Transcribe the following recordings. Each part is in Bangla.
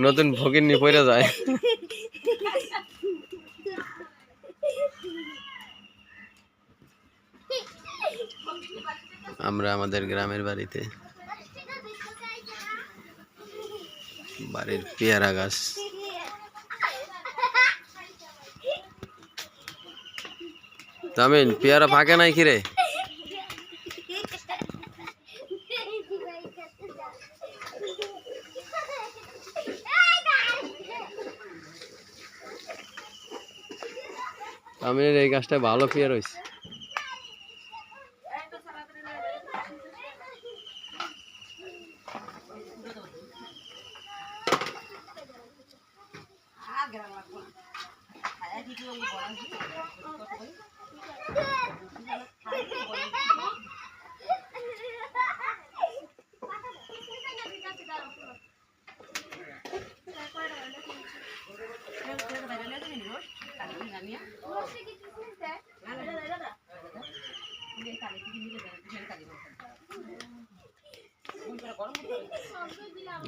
নতুন ভগিন নিয়ে পড়ে যায়। আমরা আমাদের গ্রামের বাড়িতে বাড়ির পেয়ারা গাছ, তামিন পেয়ারা ফাঁকে নাই কিরে? তামিনের এই গাছটা ভালো পেয়ারা হয়েছে।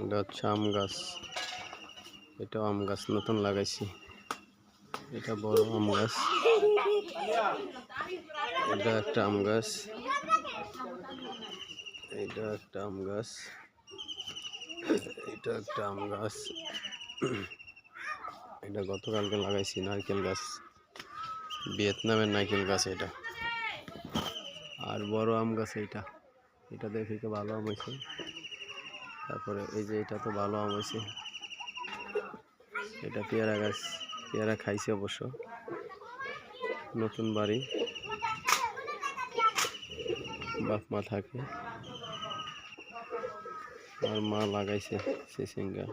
এটা হচ্ছে আম গাছ, এটা আম গাছ নতুন লাগাইছি। এটা বড় আম গাছ, এটা একটা আম গাছ, এটা একটা আম গাছ, এটা একটা আম গাছ। এটা গতকালকে লাগাইছি নারকেল গাছ, ভিয়েতনামের নারকেল গাছ এটা। আর বড় আম গাছ এইটা, এটা দেখি তো ভালো আম হয়েছে। তারপরে এই যে এটা তো ভালো আম হয়েছে। এটা পেয়ারা গাছ, পেয়ারা খাইছে অবশ্য। নতুন বাড়ি, বাপ মা থাকে আর মা লাগাইছে চিচিঙ্গা।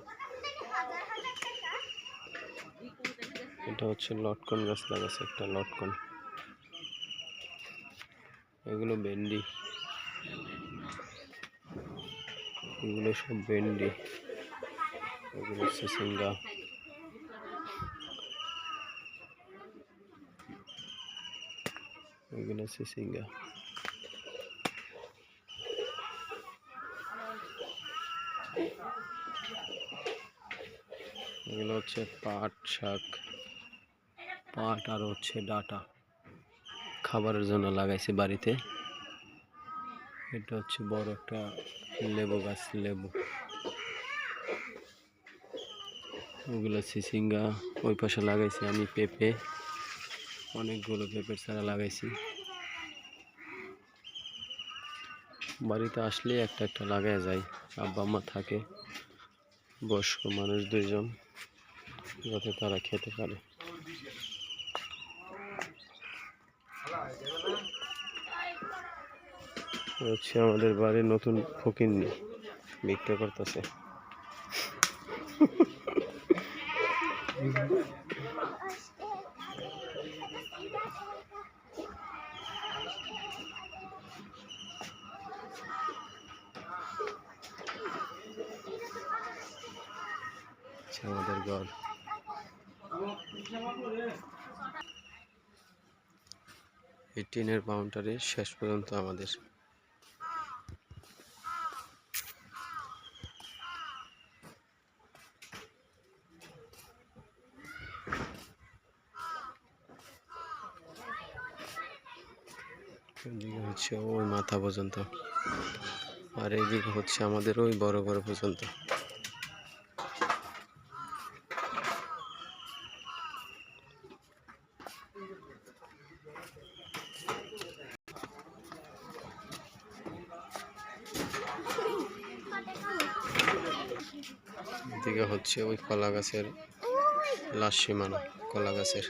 এটা হচ্ছে লটকন গাছ লাগাইছে, একটা লটকন। এগুলো ভেন্ডি, এগুলো সব ভেন্ডি, এগুলো চিচিঙ্গা। এগুলো চিচিঙ্গা। এগুলো হচ্ছে পাট শাক, পাট আর হচ্ছে ডাটা, খাবারের জন্য লাগাইছে বাড়িতে। এটা হচ্ছে বড় একটা লেবু গাছ, লেবু। ওগুলো চিচিঙ্গা। ওই পাশে লাগাইছি আমি পেঁপে, অনেকগুলো পেঁপের চারা লাগাইছি। বাড়িতে আসলে একটা একটা লাগাই যায়। আব্বা আম্মা থাকে, বয়স্ক মানুষ দুইজন, যাতে তারা খেতে পারে। হচ্ছে আমাদের বাড়ির নতুন ফকিন্নি বিক্রি করতেছে। আমাদের ঘর, এই টিনের বাউন্ডারি শেষ পর্যন্ত আমাদের। এদিকে হচ্ছে ওই মাথা পর্যন্ত, আর এইদিকে হচ্ছে আমাদের ওই বড় বড় পর্যন্ত। এদিকে হচ্ছে ওই কলা গাছের লাশ সীমানা, কলা গাছের।